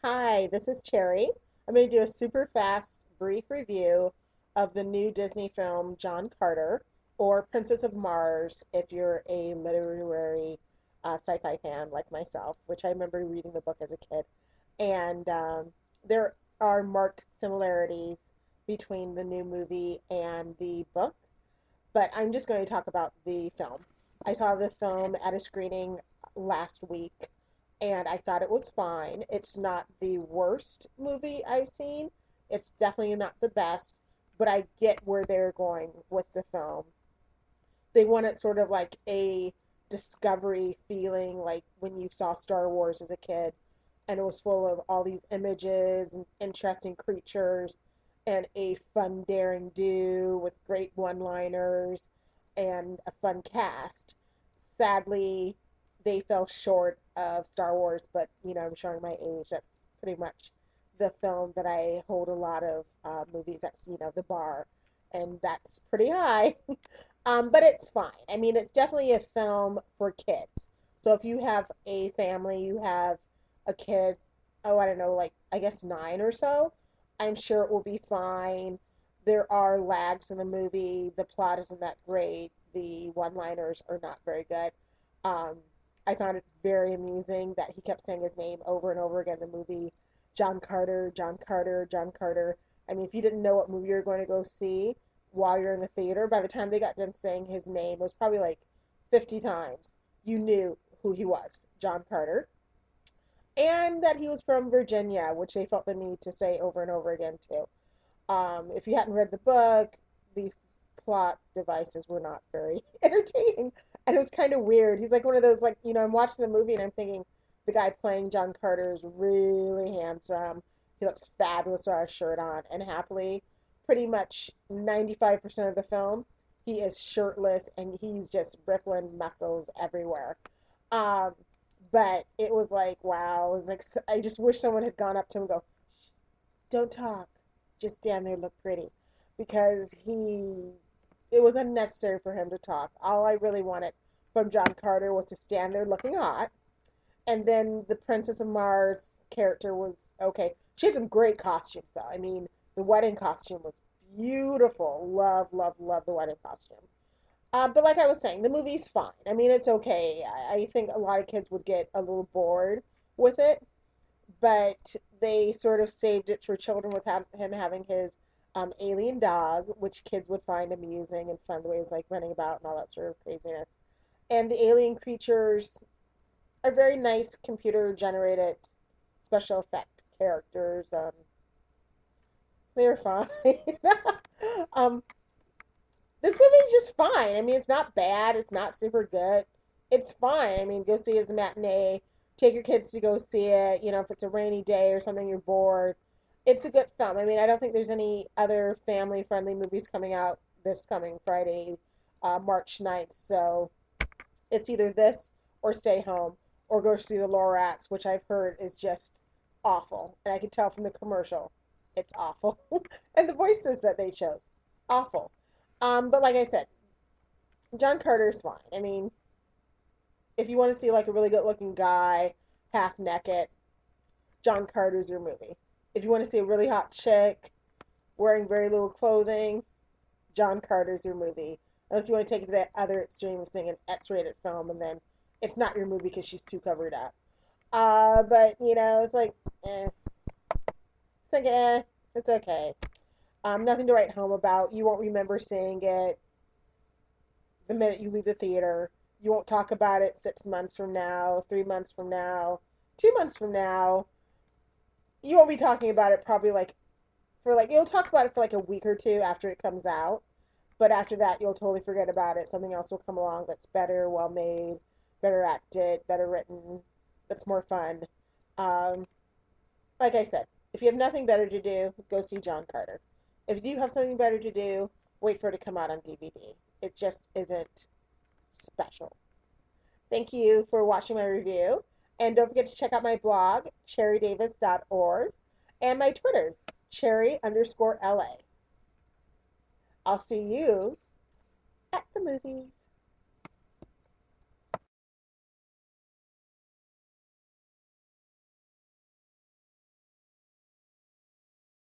Hi, this is Cherry. I'm going to do a super fast, brief review of the new Disney film John Carter, or Princess of Mars if you're a literary sci-fi fan like myself, which I remember reading the book as a kid. And there are marked similarities between the new movie and the book, but I'm just going to talk about the film. I saw the film at a screening last week and I thought it was fine. It's not the worst movie I've seen. It's definitely not the best, but I get where they're going with the film. They want it sort of like a discovery feeling, like when you saw Star Wars as a kid, and it was full of all these images and interesting creatures and a fun daring do with great one-liners and a fun cast. Sadly, they fell short of Star Wars, but I'm showing my age. That's pretty much the film that I hold a lot of movies. That's the bar, and that's pretty high. But it's fine. I mean, it's definitely a film for kids. So if you have a family, you have a kid, oh, I don't know, like I guess 9 or so, I'm sure it will be fine. There are lags in the movie. The plot isn't that great. The one-liners are not very good. Um, I found it very amusing that he kept saying his name over and over again in the movie. John Carter, John Carter, John Carter. I mean, if you didn't know what movie you were going to go see while you're in the theater, by the time they got done saying his name, it was probably like 50 times, you knew who he was, John Carter. And that he was from Virginia, which they felt the need to say over and over again, too. If you hadn't read the book, these plot devices were not very entertaining. And it was kind of weird. He's like one of those, like, I'm watching the movie and I'm thinking the guy playing John Carter is really handsome. He looks fabulous with a shirt on. And happily, pretty much 95% of the film, he is shirtless and he's just rippling muscles everywhere. Um, but it was like, wow. It was like, I just wish someone had gone up to him and go, don't talk, just stand there and look pretty, because it was unnecessary for him to talk. All I really wanted from John Carter was to stand there looking hot, and then the Princess of Mars character was okay. She had some great costumes though. I mean, the wedding costume was beautiful. Love, love, love the wedding costume. But like I was saying, the movie's fine. I mean, it's okay. I think a lot of kids would get a little bored with it, but they sort of saved it for children with him having his alien dog, which kids would find amusing and fun, the way he was like running about and all that sort of craziness. And the alien creatures are very nice computer generated special effect characters. They're fine. um, this movie's just fine. I mean, it's not bad. It's not super good. It's fine. I mean, go see it as a matinee. Take your kids to go see it. If it's a rainy day or something, you're bored. It's a good film. I mean, I don't think there's any other family-friendly movies coming out this coming Friday, March 9th. So it's either this or stay home or go see the Lorax, which I've heard is just awful. And I can tell from the commercial, it's awful. And the voices that they chose, awful. But like I said, John Carter's fine. I mean, if you want to see like a really good looking guy, half naked, John Carter's your movie. If you want to see a really hot chick wearing very little clothing, John Carter's your movie. Unless you want to take it to that other extreme of seeing an X-rated film and then it's not your movie because she's too covered up. But it's like, it's like, it's okay. Nothing to write home about. You won't remember seeing it the minute you leave the theater. You won't talk about it 6 months from now, 3 months from now, 2 months from now. You won't be talking about it probably like you'll talk about it for like a week or two after it comes out, but after that you'll totally forget about it. Something else will come along that's better, well made, better acted, better written, that's more fun. Um, like I said, if you have nothing better to do, go see John Carter. If you do have something better to do, wait for it to come out on DVD. It just isn't special. Thank you for watching my review. And don't forget to check out my blog, cherrydavis.org, and my Twitter, cherry_LA. I'll see you at the movies.